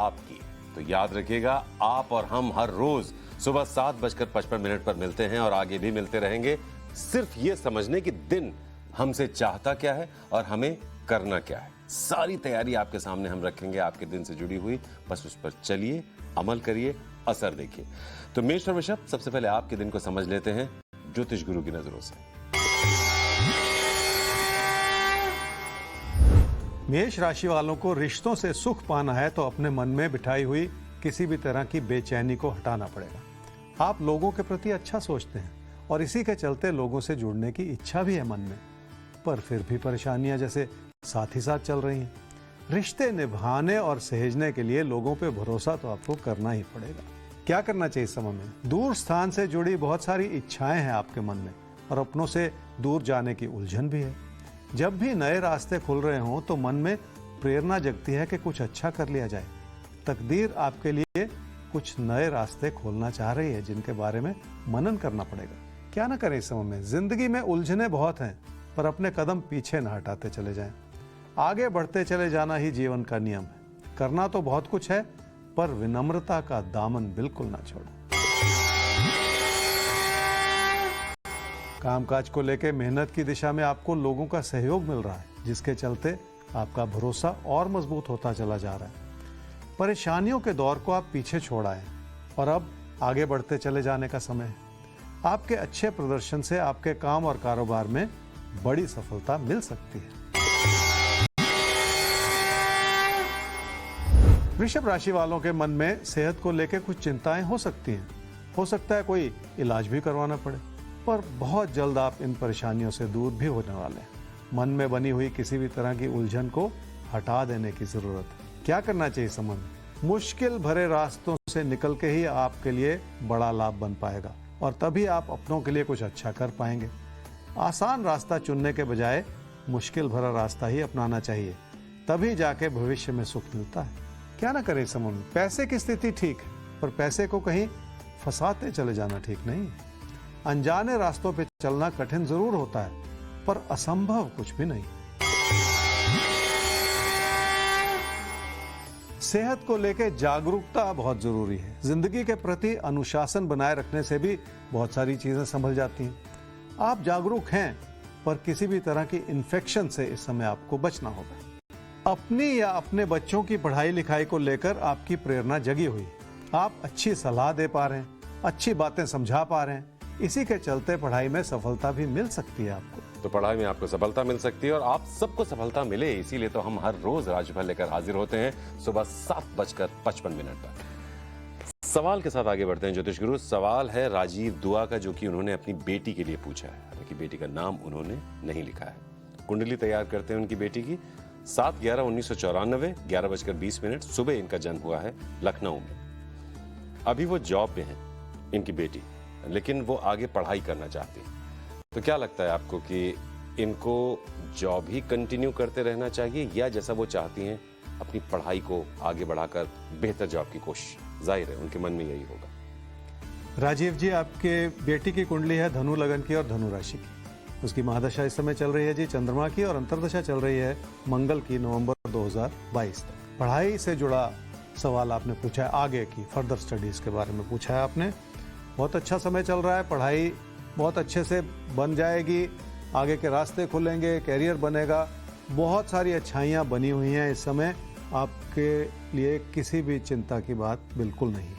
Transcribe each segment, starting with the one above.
आपकी। तो याद रखिएगा, आप और हम हर रोज सुबह 7:55 पर मिलते हैं और आगे भी मिलते रहेंगे, सिर्फ ये समझने कि दिन हमसे चाहता क्या है और हमें करना क्या है। सारी तैयारी आपके सामने हम रखेंगे आपके दिन से जुड़ी हुई, बस उस पर चलिए, अमल करिए, असर देखिए। तो मेष और वृषभ, सबसे पहले आपके दिन को समझ लेते हैं ज्योतिष गुरु की नजरों से। मेष राशि वालों को रिश्तों से सुख पाना है तो अपने मन में बिठाई हुई किसी भी तरह की बेचैनी को हटाना पड़ेगा। आप लोगों के प्रति अच्छा सोचते हैं और इसी के चलते लोगों से जुड़ने की इच्छा भी है मन में, पर फिर भी परेशानियां जैसे साथ ही साथ चल रही हैं। रिश्ते निभाने और सहेजने के लिए लोगों पे भरोसा तो आपको करना ही पड़ेगा। क्या करना चाहिए इस समय में? दूर स्थान से जुड़ी बहुत सारी इच्छाएं हैं आपके मन में और अपनों से दूर जाने की उलझन भी है। जब भी नए रास्ते खुल रहे हों तो मन में प्रेरणा जगती है कि कुछ अच्छा कर लिया जाए। तकदीर आपके लिए कुछ नए रास्ते खोलना चाह रही है जिनके बारे में मनन करना पड़ेगा। क्या ना करें इस समय में? जिंदगी में उलझने बहुत हैं, पर अपने कदम पीछे न हटाते चले जाएं। आगे बढ़ते चले जाना ही जीवन का नियम है। करना तो बहुत कुछ है, पर विनम्रता का दामन बिल्कुल ना छोड़ो। कामकाज को लेकर मेहनत की दिशा में आपको लोगों का सहयोग मिल रहा है, जिसके चलते आपका भरोसा और मजबूत होता चला जा रहा है। परेशानियों के दौर को आप पीछे छोड़ आए और अब आगे बढ़ते चले जाने का समय है। आपके अच्छे प्रदर्शन से आपके काम और कारोबार में बड़ी सफलता मिल सकती है। वृषभ राशि वालों के मन में सेहत को लेकर कुछ चिंताएं हो सकती हैं। हो सकता है कोई इलाज भी करवाना पड़े, पर बहुत जल्द आप इन परेशानियों से दूर भी होने वाले हैं। मन में बनी हुई किसी भी तरह की उलझन को हटा देने की जरूरत है। क्या करना चाहिए समझ में? मुश्किल भरे रास्तों से निकल के ही आपके लिए बड़ा लाभ बन पाएगा और तभी आप अपनों के लिए कुछ अच्छा कर पाएंगे। आसान रास्ता चुनने के बजाय मुश्किल भरा रास्ता ही अपनाना चाहिए, तभी जाके भविष्य में सुख मिलता है। क्या ना करें समझ में? पैसे की स्थिति ठीक है, पर पैसे को कहीं फंसाते चले जाना ठीक नहीं है। अनजाने रास्तों पे चलना कठिन जरूर होता है, पर असंभव कुछ भी नहीं। सेहत को लेकर जागरूकता बहुत जरूरी है। जिंदगी के प्रति अनुशासन बनाए रखने से भी बहुत सारी चीजें संभल जाती हैं। आप जागरूक हैं, पर किसी भी तरह की इन्फेक्शन से इस समय आपको बचना होगा। अपनी या अपने बच्चों की पढ़ाई लिखाई को लेकर आपकी प्रेरणा जगी हुई। आप अच्छी सलाह दे पा रहे हैं, अच्छी बातें समझा पा रहे हैं, इसी के चलते पढ़ाई में सफलता भी मिल सकती है आपको। तो पढ़ाई में आपको सफलता मिल सकती है और आप सबको सफलता मिले, इसीलिए तो हम हर रोज राशिफल लेकर हाजिर होते हैं सुबह 7:55 पर। सवाल के साथ आगे बढ़ते हैं ज्योतिष गुरु। सवाल है राजीव दुआ का, जो कि उन्होंने अपनी बेटी के लिए पूछा है। हालांकि बेटी का नाम उन्होंने नहीं लिखा है। कुंडली तैयार करते हैं उनकी बेटी की। 7/11/1994 11:20 सुबह इनका जन्म हुआ है लखनऊ में। अभी वो जॉब में है इनकी बेटी, लेकिन वो आगे पढ़ाई करना चाहती है। तो क्या लगता है आपको कि इनको जॉब ही कंटिन्यू करते रहना चाहिए या जैसा वो चाहती हैं अपनी पढ़ाई को आगे बढ़ाकर बेहतर जॉब की कोशिश? जाहिर है उनके मन में यही होगा। राजीव जी, आपके बेटी की कुंडली है धनु लगन की और धनु राशि की। उसकी महादशा इस समय चल रही है जी चंद्रमा की, और अंतर्दशा चल रही है मंगल की, नवंबर 2022 तक। पढ़ाई से जुड़ा सवाल आपने पूछा है, आगे की फर्दर स्टडीज के बारे में पूछा है आपने। बहुत अच्छा समय चल रहा है, पढ़ाई बहुत अच्छे से बन जाएगी, आगे के रास्ते खुलेंगे, कैरियर बनेगा, बहुत सारी अच्छाइयाँ बनी हुई हैं इस समय। आपके लिए किसी भी चिंता की बात बिल्कुल नहीं है।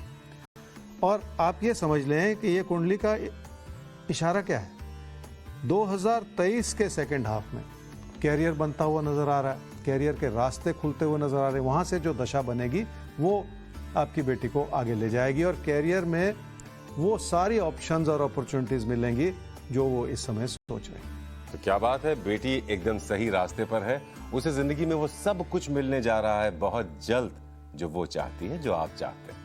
और आप ये समझ लें कि ये कुंडली का इशारा क्या है। 2023 के सेकेंड हाफ में कैरियर बनता हुआ नजर आ रहा है, कैरियर के रास्ते खुलते हुए नजर आ रहे हैं। वहाँ से जो दशा बनेगी वो आपकी बेटी को आगे ले जाएगी और कैरियर में वो सारी ऑप्शंस और अपॉर्चुनिटीज मिलेंगी जो वो इस समय सोच रहे हैं। तो क्या बात है, बेटी एकदम सही रास्ते पर है। उसे जिंदगी में वो सब कुछ मिलने जा रहा है बहुत जल्द, जो वो चाहती है, जो आप चाहते हैं।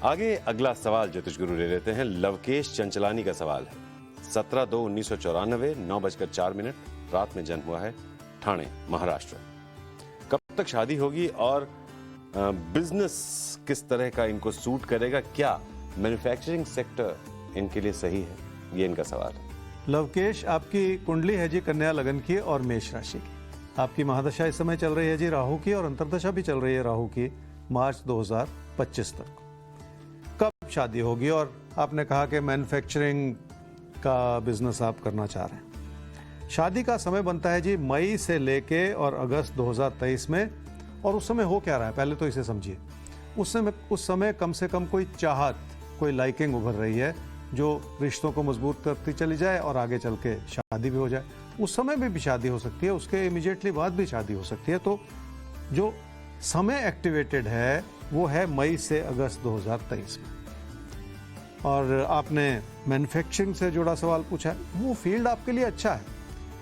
आगे अगला सवाल ज्योतिष गुरु ले लेते हैं। लवकेश चंचलानी का सवाल है। 17/2/1994 9:04 रात में जन्म हुआ है, ठाणे महाराष्ट्र। कब तक शादी होगी और बिजनेस किस तरह का इनको सूट करेगा? क्या मैन्युफैक्चरिंग सेक्टर इनके लिए सही है? ये इनका सवाल है। लवकेश, आपकी कुंडली है जी कन्या लगन की और मेष राशि की। आपकी महादशा इस समय चल रही है जी राहु की, और अंतर्दशा भी चल रही है राहु की मार्च 2025 तक। कब शादी होगी? और आपने कहा कि मैन्युफैक्चरिंग का बिजनेस आप करना चाह रहे हैं। शादी का समय बनता है जी मई से लेके और अगस्त 2023 में। और उस समय हो क्या रहा है पहले तो इसे समझिए। उस समय कम से कम कोई चाहत, कोई लाइकिंग उभर रही है जो रिश्तों को मजबूत करती चली जाए और आगे चल के शादी भी हो जाए। उस समय में भी शादी हो सकती है, उसके इमीडिएटली बाद भी शादी हो सकती है। तो जो समय एक्टिवेटेड है वो है मई से अगस्त 2023 में। और आपने मैन्युफैक्चरिंग से जुड़ा सवाल पूछा है, वो फील्ड आपके लिए अच्छा है,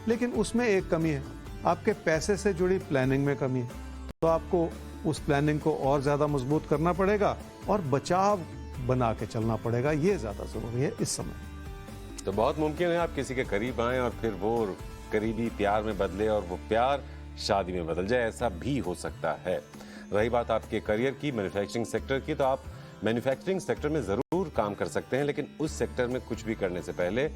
लेकिन उसमें एक कमी है, आपके पैसे से जुड़ी प्लानिंग में कमी है। तो आपको उस प्लानिंग को और ज़्यादा मजबूत करना पड़ेगा और बचाव बना के चलना पड़ेगा, ये ज़्यादा ज़रूरी है इस समय। तो बहुत मुमकिन है आप किसी के करीब आए और फिर वो करीबी प्यार में बदले और वो प्यार शादी में बदल जाए, ऐसा भी हो सकता है। रही बात आपके करियर की, मैन्युफैक्चरिंग सेक्टर की, तो आप मैन्युफैक्चरिंग सेक्टर में जरूर काम कर सकते हैं, लेकिन उस सेक्टर में कुछ भी करने से पहले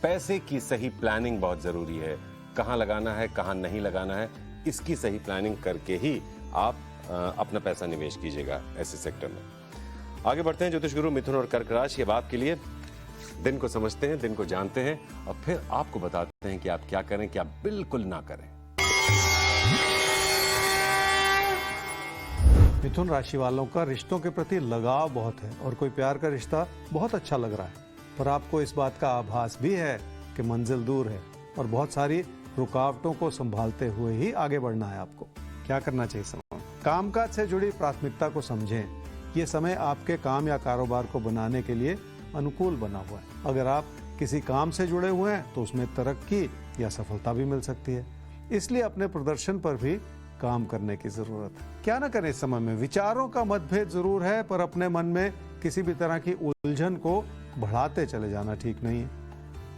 पैसे की सही प्लानिंग बहुत जरूरी है। कहाँ लगाना है, कहाँ नहीं लगाना है, इसकी सही प्लानिंग करके ही आप अपना पैसा निवेश कीजिएगा ऐसे सेक्टर में। आगे बढ़ते हैं ज्योतिष गुरु मिथुन और कर्क राशि। अब आपके लिए दिन को समझते हैं, दिन को जानते हैं और फिर आपको बताते हैं कि आप क्या करें, क्या बिल्कुल ना करें। मिथुन राशि वालों का रिश्तों के प्रति लगाव बहुत है और कोई प्यार का रिश्ता बहुत अच्छा लग रहा है, पर आपको इस बात का आभास भी है कि मंजिल दूर है और बहुत सारी रुकावटों को संभालते हुए ही आगे बढ़ना है। आपको क्या करना चाहिए? समय कामकाज से जुड़ी प्राथमिकता को समझें। ये समय आपके काम या कारोबार को बनाने के लिए अनुकूल बना हुआ है। अगर आप किसी काम से जुड़े हुए हैं तो उसमें तरक्की या सफलता भी मिल सकती है, इसलिए अपने प्रदर्शन पर भी काम करने की जरूरत है। क्या ना करें इस समय में? विचारों का मतभेद जरूर है, पर अपने मन में किसी भी तरह की उलझन को बढ़ाते चले जाना ठीक नहीं है।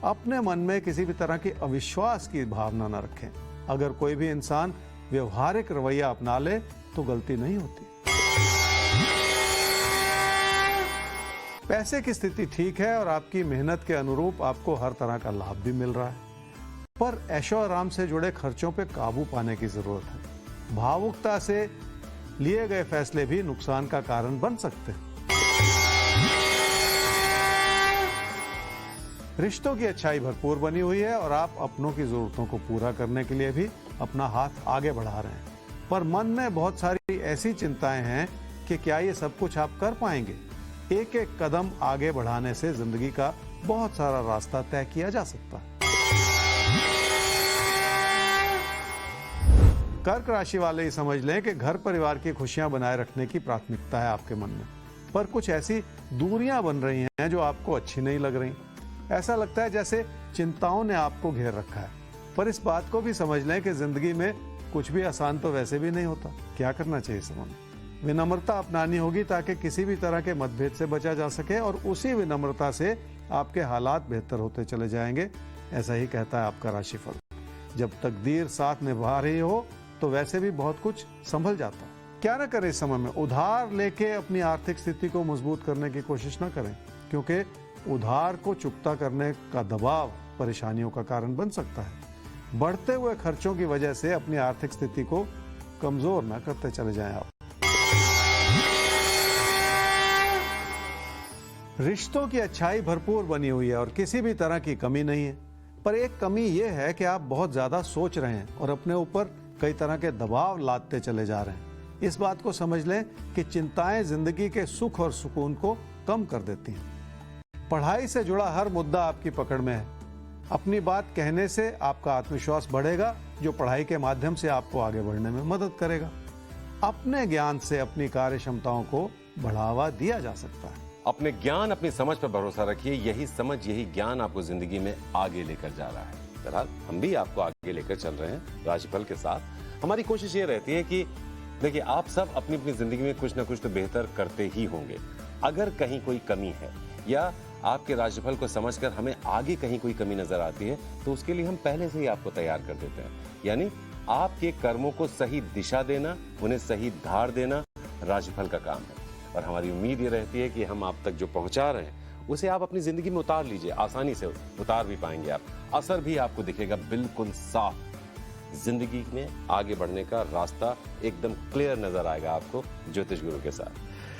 अपने मन में किसी भी तरह की अविश्वास की भावना न रखें। अगर कोई भी इंसान व्यवहारिक रवैया अपना ले तो गलती नहीं होती। पैसे की स्थिति ठीक है और आपकी मेहनत के अनुरूप आपको हर तरह का लाभ भी मिल रहा है, पर ऐशो आराम से जुड़े खर्चों पे काबू पाने की जरूरत है। भावुकता से लिए गए फैसले भी नुकसान का कारण बन सकते हैं। रिश्तों की अच्छाई भरपूर बनी हुई है और आप अपनों की जरूरतों को पूरा करने के लिए भी अपना हाथ आगे बढ़ा रहे हैं, पर मन में बहुत सारी ऐसी चिंताएं हैं कि क्या ये सब कुछ आप कर पाएंगे। एक एक कदम आगे बढ़ाने से जिंदगी का बहुत सारा रास्ता तय किया जा सकता है। कर्क राशि वाले ही समझ लें कि घर परिवार की खुशियां बनाए रखने की प्राथमिकता है आपके मन में, पर कुछ ऐसी दूरियां बन रही हैं जो आपको अच्छी नहीं लग रही। ऐसा लगता है जैसे चिंताओं ने आपको घेर रखा है, पर इस बात को भी समझ लें कि जिंदगी में कुछ भी आसान तो वैसे भी नहीं होता। क्या करना चाहिए समय? विनम्रता अपनानी होगी ताकि किसी भी तरह के मतभेद से बचा जा सके और उसी विनम्रता से आपके हालात बेहतर होते चले जाएंगे। ऐसा ही कहता है आपका राशिफल। जब तकदीर साथ निभा रही हो तो वैसे भी बहुत कुछ संभल जाता है। क्या ना करें इस समय में? उधार लेके अपनी आर्थिक स्थिति को मजबूत करने की कोशिश ना करें, क्योंकि उधार को चुकता करने का दबाव परेशानियों का कारण बन सकता है। बढ़ते हुए खर्चों की वजह से अपनी आर्थिक स्थिति को कमजोर न करते चले जाएं आप। रिश्तों की अच्छाई भरपूर बनी हुई है और किसी भी तरह की कमी नहीं है, पर एक कमी यह है कि आप बहुत ज्यादा सोच रहे हैं और अपने ऊपर कई तरह के दबाव लादते चले जा रहे हैं। इस बात को समझ लें कि चिंताएं जिंदगी के सुख और सुकून को कम कर देती हैं। पढ़ाई से जुड़ा हर मुद्दा आपकी पकड़ में है। अपनी बात कहने से आपका आत्मविश्वास बढ़ेगा, जो पढ़ाई के माध्यम से आपको आगे बढ़ने में मदद करेगा। अपने ज्ञान से अपनी कार्य क्षमताओं को बढ़ावा दिया जा सकता है। अपने ज्ञान, अपनी समझ पर भरोसा रखिए। यही समझ, यही ज्ञान आपको जिंदगी में आगे लेकर जा रहा है। बहरहाल हम भी आपको आगे लेकर चल रहे हैं राशिफल के साथ। हमारी कोशिश ये रहती है कि देखिए, आप सब अपनी अपनी जिंदगी में कुछ ना कुछ तो बेहतर करते ही होंगे। अगर कहीं कोई कमी है या आपके राशिफल को समझकर हमें आगे कहीं कोई कमी नजर आती है, तो उसके लिए हम पहले से ही आपको तैयार कर देते हैं। यानी आपके कर्मों को सही दिशा देना, उन्हें सही धार देना राशिफल का काम है। और हमारी उम्मीद ये रहती है कि हम आप तक जो पहुंचा रहे हैं उसे आप अपनी जिंदगी में उतार लीजिए। आसानी से उतार भी पाएंगे आप, असर भी आपको दिखेगा बिल्कुल साफ। जिंदगी में आगे बढ़ने का रास्ता एकदम क्लियर नजर आएगा आपको ज्योतिष गुरु के साथ।